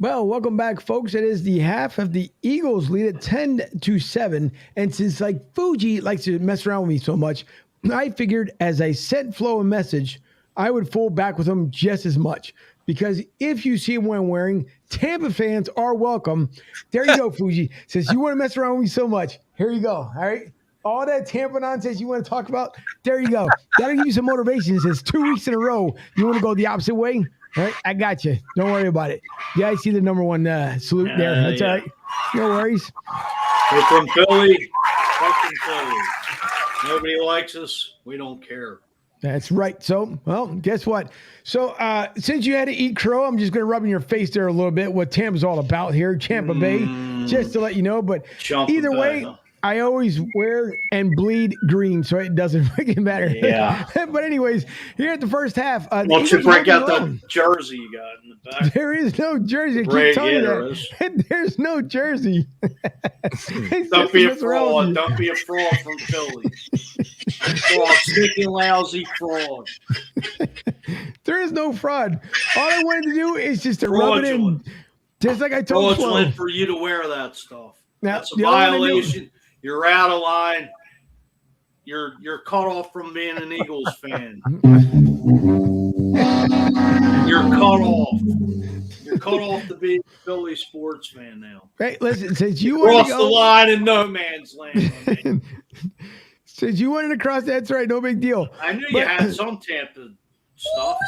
Well, welcome back, folks. It is the half of the Eagles lead at 10-7. And since Fuji likes to mess around with me so much, I figured as I sent Flo a message, I would fool back with him just as much. Because if you see what I'm wearing, Tampa fans are welcome. There you go, Fuji. Since you want to mess around with me so much, here you go. All right. All that Tampa nonsense you want to talk about, there you go. That'll give you some motivation. Since 2 weeks in a row, you want to go the opposite way? All right, I got you. Don't worry about it. Yeah, I see the number one salute there. That's all right. No worries. We're from Philly. Fucking Philly. Nobody likes us. We don't care. That's right. So, well, guess what? So, since you had to eat crow, I'm just going to rub in your face there a little bit what Tampa's all about here, Tampa Bay, just to let you know. But either way, I always wear and bleed green, so it doesn't freaking matter. Yeah. But anyways, here at the first half. Why don't you break out the jersey you got in the back? There is no jersey. I keep telling you that. There's no jersey. Don't be a fraud. Don't be a fraud from Philly. Fraud, sticky, lousy fraud. There is no fraud. All I wanted to do is just to rub it in. Just like I told you. Fraudulent for you to wear that stuff. Now, that's a violation. You're out of line. You're cut off from being an Eagles fan. You're cut off. You're cut off to be a Philly sports fan now. Hey, listen, since you cross the line in no man's land. Since you wanted to cross, that's right. No big deal. I knew you had some Tampa stuff.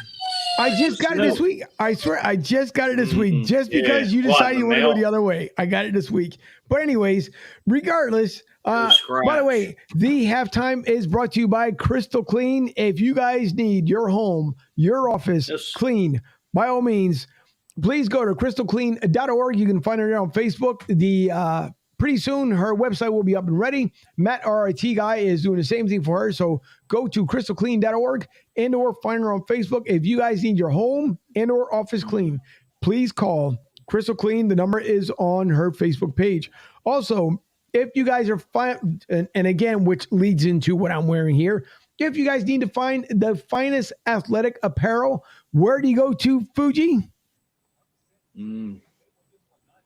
I just got it this week. I swear, I just got it this week. Just because you decided you want to go the other way. I got it this week. But anyways, regardless, by the way, the halftime is brought to you by Crystal Clean. If you guys need your home, your office clean, by all means, please go to crystalclean.org. You can find her on Facebook. Pretty soon, her website will be up and ready. Matt, our IT guy, is doing the same thing for her. So go to crystalclean.org and/or find her on Facebook. If you guys need your home and/or office clean, please call Crystal Clean. The number is on her Facebook page. Also, if you guys are and again, which leads into what I'm wearing here, if you guys need to find the finest athletic apparel, where do you go to, Fuji?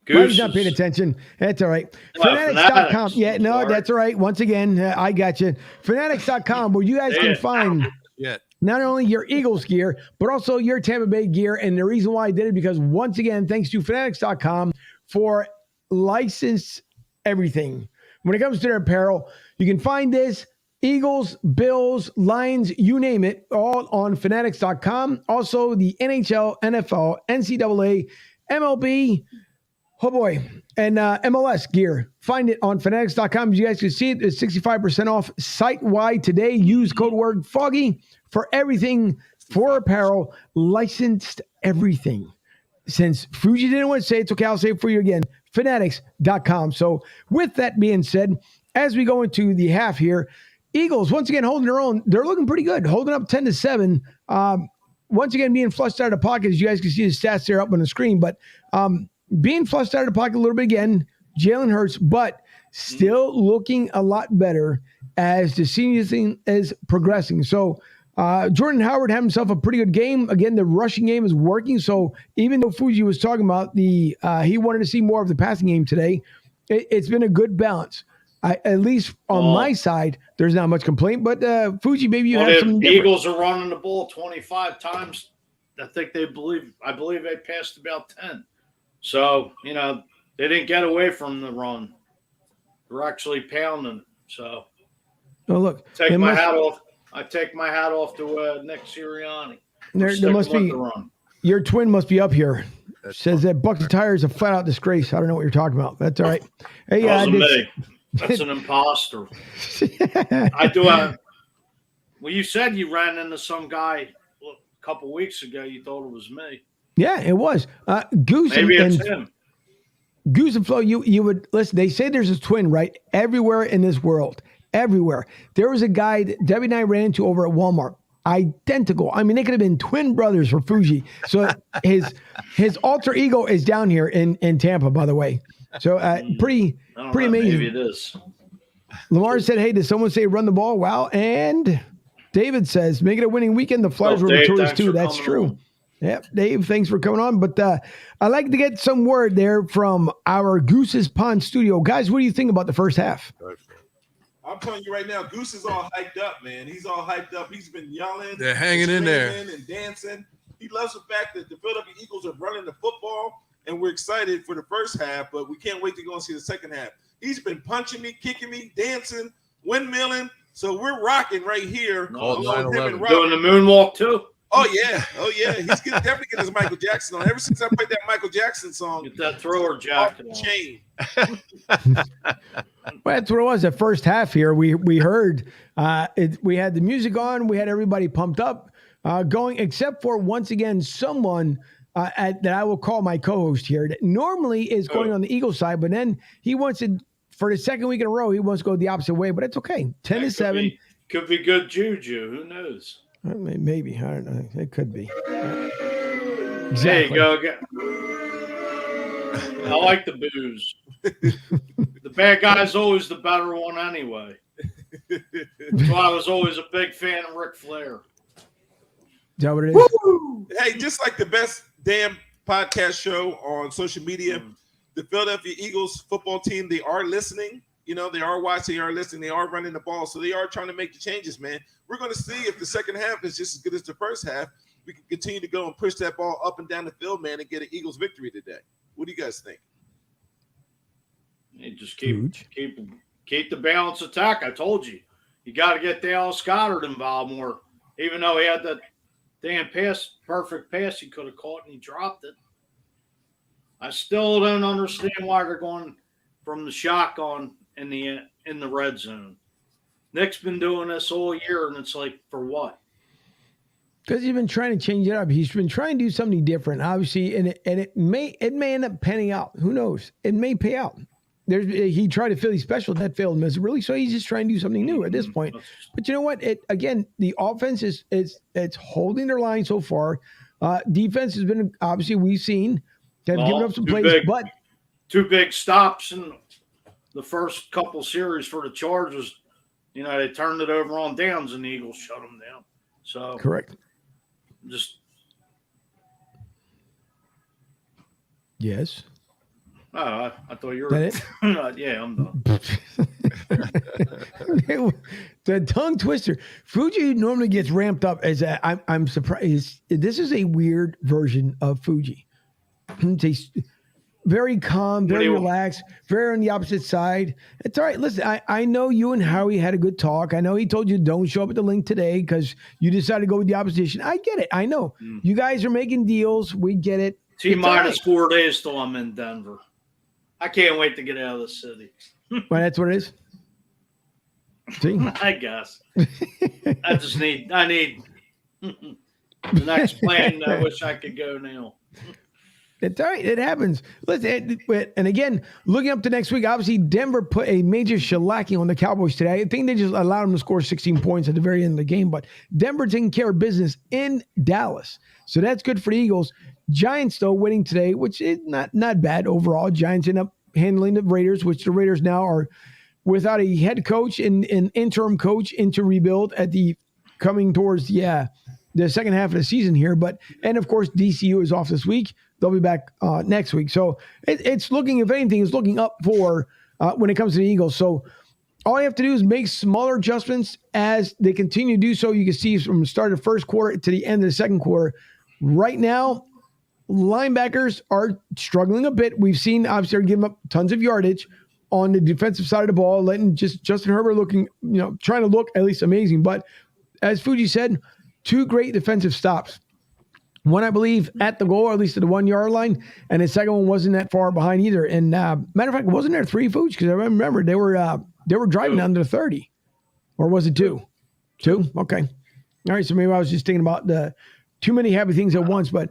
He's not paying attention. That's all right. Fanatics.com. Yeah, no, that's all right. Once again, I got you. Fanatics.com, where you guys can find not only your Eagles gear, but also your Tampa Bay gear. And the reason why I did it, because once again, thanks to Fanatics.com for licensed everything. When it comes to their apparel, you can find this. Eagles, Bills, Lions, you name it, all on Fanatics.com. Also, the NHL, NFL, NCAA, MLB, oh boy, and MLS gear. Find it on Fanatics.com. As you guys can see it, it's 65% off site-wide today. Use code word FOGGY for everything for apparel, licensed everything. Since Fuji didn't want to say it, it's okay, I'll say it for you again. Fanatics.com. So with that being said, as we go into the half here, Eagles, once again, holding their own. They're looking pretty good, holding up 10-7. Once again, being flushed out of the pocket, as you guys can see the stats there up on the screen. But being flushed out of the pocket a little bit again, Jalen Hurts, but still looking a lot better as the senior thing is progressing. So Jordan Howard had himself a pretty good game. Again, the rushing game is working. So even though Fuji was talking about he wanted to see more of the passing game today, it's been a good balance. At least on my side, there's not much complaint. But Fuji, maybe you have some. The Eagles are running the ball 25 times. I believe they passed about 10. So they didn't get away from the run. They're actually pounding. So, look, I take my hat off to Nick Sirianni. There must be your twin must be up here. Says that Bucky Tire is a flat out disgrace. I don't know what you're talking about. That's all right. Hey, me. That's an imposter. I do. Well, you said you ran into some guy a couple weeks ago. You thought it was me. Yeah, it was. Goose. Maybe it's him. Goose and Flo, you would listen. They say there's a twin, right? Everywhere in this world. Everywhere. There was a guy that Debbie and I ran into over at Walmart. Identical. I mean, they could have been twin brothers for Fuji. So his alter ego is down here in Tampa, by the way. So pretty amazing. Maybe it is. Lamar said, hey, did someone say run the ball? Wow. And David says, make it a winning weekend. The Flyers were victorious too. That's true. Yep, Dave, thanks for coming on. But I'd like to get some word there from our Goose's Pond studio. Guys, what do you think about the first half? I'm telling you right now, Goose is all hyped up, man. He's all hyped up. He's been yelling. They're hanging in there. And dancing. He loves the fact that the Philadelphia Eagles are running the football, and we're excited for the first half, but we can't wait to go and see the second half. He's been punching me, kicking me, dancing, windmilling. So we're rocking right here. Doing the moonwalk too. Oh yeah. He's definitely getting his Michael Jackson on. Ever since I played that Michael Jackson song, get that thrower jacket on. Chain. Well, that's what it was. The first half here, we heard we had the music on, we had everybody pumped up, going, except for once again someone that I will call my co-host here that normally is going on the Eagles side, but then he wants to, for the second week in a row, he wants to go the opposite way. But it's okay. 10-7 could be good juju. Who knows? Maybe, I don't know. It could be. Exactly. There you go. I like the booze. The bad guy's always the better one anyway. So I was always a big fan of Ric Flair. Is that what it is? Woo! Hey, just like the best damn podcast show on social media, the Philadelphia Eagles football team, they are listening. You know, they are watching, they are listening, they are running the ball. So they are trying to make the changes, man. We're going to see if the second half is just as good as the first half. We can continue to go and push that ball up and down the field, man, and get an Eagles victory today. What do you guys think? You just keep the balanced attack. I told you. You got to get Dallas Goedert involved more. Even though he had that damn perfect pass he could have caught and he dropped it. I still don't understand why they're going from the shotgun in the red zone. Nick's been doing this all year, and it's like, for what? Because he's been trying to change it up. He's been trying to do something different, obviously, and it may end up panning out. Who knows? It may pay out. He tried to Philly special, that failed miserably, so he's just trying to do something new at this point. But you know what? The offense it's holding their line so far. Defense has been, obviously, we've seen they've given up some plays, but two big stops in the first couple series for the Chargers. You know, they turned it over on downs, and the Eagles shut them down. So correct. Yes. Oh, I thought you were. That it? Yeah, I'm done. The tongue twister. Fuji normally gets ramped up as I'm surprised. This is a weird version of Fuji. It's very calm, very relaxed, very on the opposite side. It's all right. Listen, I know you and Howie had a good talk. I know he told you don't show up at the link today because you decided to go with the opposition. I get it. I know. You guys are making deals. We get it. T-minus 4 days till I'm in Denver. I can't wait to get out of the city. Well, that's what it is. See? I guess. I need the next plan. I wish I could go now. It's all right. It happens. Listen, and again, looking up to next week, obviously Denver put a major shellacking on the Cowboys today. I think they just allowed them to score 16 points at the very end of the game, but Denver taking care of business in Dallas. So that's good for the Eagles. Giants, though, winning today, which is not bad overall. Giants end up handling the Raiders, which the Raiders now are without a head coach and an interim coach into rebuild at the coming towards the second half of the season here. And of course, DCU is off this week. They'll be back next week. So it's looking, if anything, is looking up for when it comes to the Eagles. So all you have to do is make smaller adjustments as they continue to do so. You can see from the start of the first quarter to the end of the second quarter. Right now, linebackers are struggling a bit. We've seen, obviously, they're giving up tons of yardage on the defensive side of the ball, letting just Justin Herbert looking, trying to look at least amazing. But as Fuji said, two great defensive stops. One, I believe, at the goal, or at least at the 1 yard line, and the second one wasn't that far behind either. And matter of fact, wasn't there three, Fuji? Because I remember they were driving under 30, or was it two? Two? Okay. All right. So maybe I was just thinking about the too many happy things at once, but.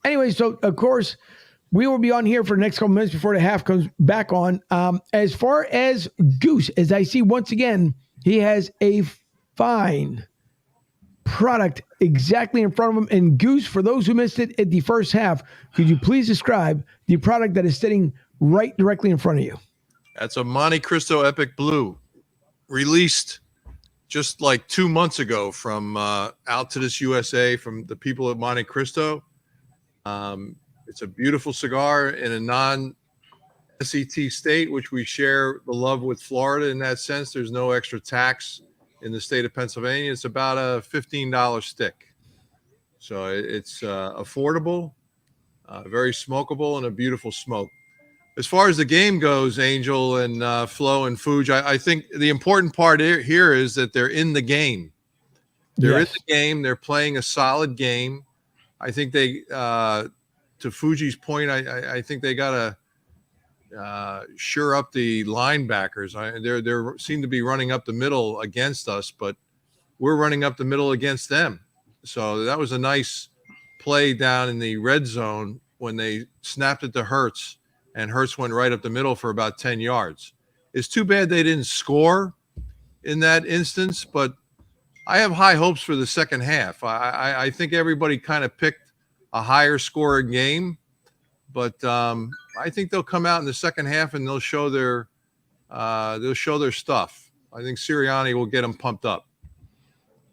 Anyway, so of course, we will be on here for the next couple minutes before the half comes back on. As far as Goose, as I see once again, he has a fine product exactly in front of him. And Goose, for those who missed it at the first half, could you please describe the product that is sitting right directly in front of you? That's a Monte Cristo Epic Blue, released just like 2 months ago from Out to This USA from the people at Monte Cristo. It's a beautiful cigar in a non-SET state, which we share the love with Florida in that sense. There's no extra tax in the state of Pennsylvania. It's about a $15 stick. So it's affordable, very smokable, and a beautiful smoke. As far as the game goes, Angel and Flo and Fuge, I think the important part here is that they're in the game. They're in the game. They're playing a solid game. I think they, to Fuji's point, I think they got to sure up the linebackers. They seem to be running up the middle against us, but we're running up the middle against them. So that was a nice play down in the red zone when they snapped it to Hurts. And Hurts went right up the middle for about 10 yards. It's too bad they didn't score in that instance, but I have high hopes for the second half. I think everybody kind of picked a higher scoring game, but I think they'll come out in the second half and they'll show their stuff. I think Sirianni will get them pumped up.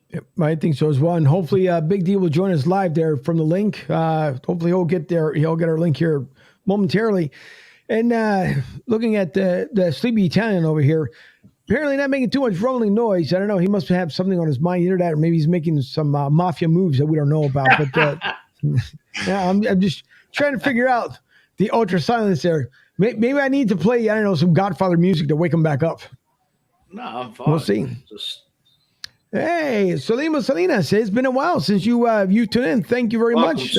Yep, I think so as well. And hopefully Big D will join us live there from the link. Hopefully he'll get our link here momentarily. And looking at the Sleepy Italian over here, apparently not making too much rumbling noise. I don't know. He must have something on his mind, either that or maybe he's making some mafia moves that we don't know about. But yeah, I'm just trying to figure out the ultra silence there. Maybe I need to play, I don't know, some Godfather music to wake him back up. No, I'm fine. We'll see. Hey, Solima Salina says it's been a while since you tuned in. Thank you very much.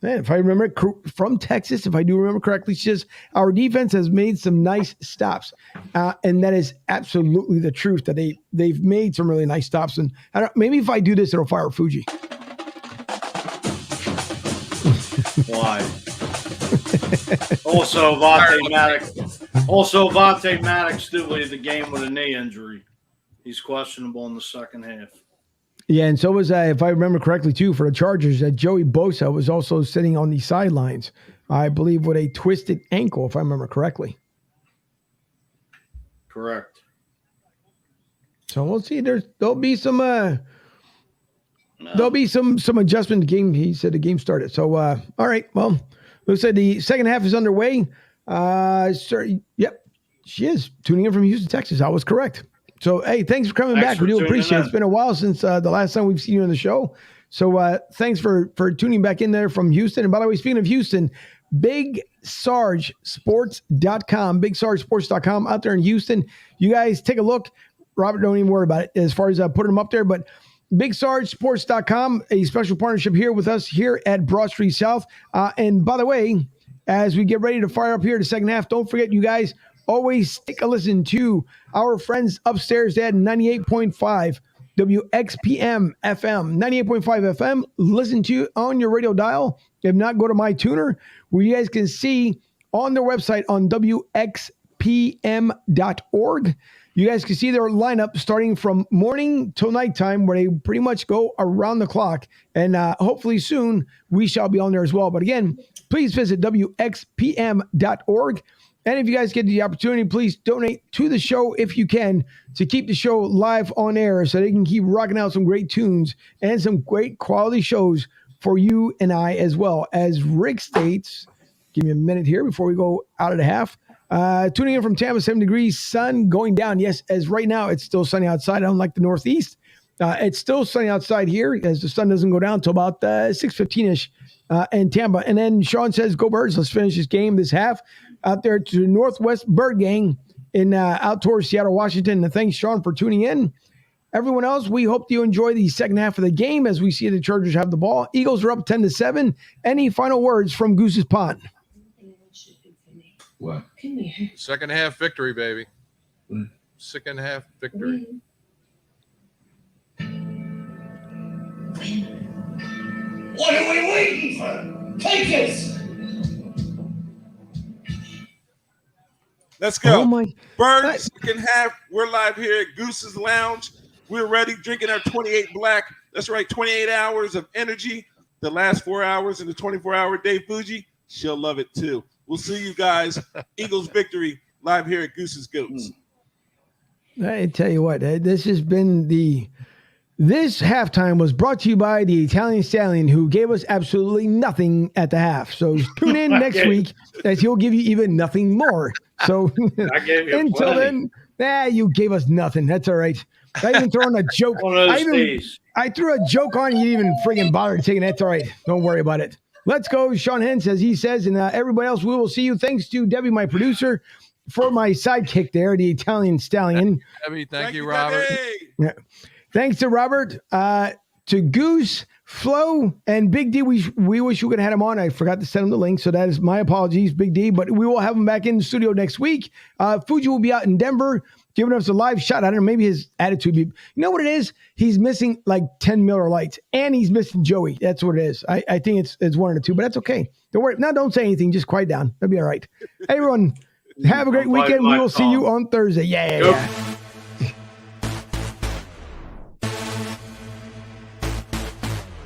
If I remember from Texas, if I do remember correctly, she says our defense has made some nice stops, and that is absolutely the truth. That they've made some really nice stops. And maybe if I do this, it'll fire Fuji. Why? Also, Vontae Maddox did leave the game with a knee injury. He's questionable in the second half. Yeah, and so was, if I remember correctly, too, for the Chargers, that Joey Bosa was also sitting on the sidelines, I believe, with a twisted ankle, if I remember correctly. Correct. So we'll see. There'll be some adjustment. He said the game started. So all right. Well, looks like the second half is underway. Yep, she is tuning in from Houston, Texas. I was correct. So, hey, thanks for coming back. We do appreciate it. It's been a while since the last time we've seen you on the show. So thanks for tuning back in there from Houston. And by the way, speaking of Houston, BigSargeSports.com, BigSargeSports.com out there in Houston. You guys take a look. Robert, don't even worry about it as far as putting them up there. But BigSargeSports.com, a special partnership here with us here at Broad Street South. And by the way, as we get ready to fire up here the second half, don't forget, you guys, always take a listen to our friends upstairs at 98.5 WXPM FM, 98.5 FM. Listen to on your radio dial. If not, go to my tuner, where you guys can see on their website on WXPM.org. You guys can see their lineup starting from morning till nighttime, where they pretty much go around the clock. And hopefully soon we shall be on there as well. But again, please visit WXPM.org. And if you guys get the opportunity, please donate to the show if you can, to keep the show live on air so they can keep rocking out some great tunes and some great quality shows for you and I as well. As Rick states, give me a minute here before we go out of the half. Tuning in from Tampa, 7 degrees, sun going down. Yes, as right now it's still sunny outside, unlike the Northeast. It's still sunny outside here as the sun doesn't go down until about 6:15-ish in Tampa. And then Sean says, go Birds, let's finish this game, this half. Out there to the Northwest Bird Gang in out towards Seattle, Washington. And thanks, Sean, for tuning in. Everyone else, we hope you enjoy the second half of the game as we see the Chargers have the ball. Eagles are up 10-7. Any final words from Goose's Pond? What? Second half victory, baby. Second half victory. What are we waiting for? Take this! Let's go. Oh my. Birds, second half. We're live here at Goose's Lounge. We're ready, drinking our 28 Black. That's right, 28 hours of energy. The last 4 hours in the 24-hour day. Fuji, she'll love it too. We'll see you guys. Eagles victory live here at Goose's Goats. I tell you what, this has been this halftime was brought to you by the Italian Stallion, who gave us absolutely nothing at the half. So tune in next week as he'll give you even nothing more. So I gave you until plenty. then, you gave us nothing. That's all right. I even threw in a joke. One of those days. I threw a joke on you, didn't even friggin' bother to take it. That's all right. Don't worry about it. Let's go. Sean Hens, as he says, and everybody else, we will see you. Thanks to Debbie, my producer, for my sidekick there, the Italian Stallion. Debbie, thank you, Robert. Yeah. Thanks to Robert, to Goose, Flo, and Big D. We wish we could have had him on. I forgot to send him the link, so that is my apologies, Big D. But we will have him back in the studio next week. Fuji will be out in Denver, giving us a live shot. I don't know, maybe his attitude. You know what it is? He's missing like 10 Miller Lights, and he's missing Joey. That's what it is. I think it's one or two, but that's okay. Don't worry. Now, don't say anything. Just quiet down. That'll be all right. Hey, everyone, have a great weekend. We will see you on Thursday. Yeah.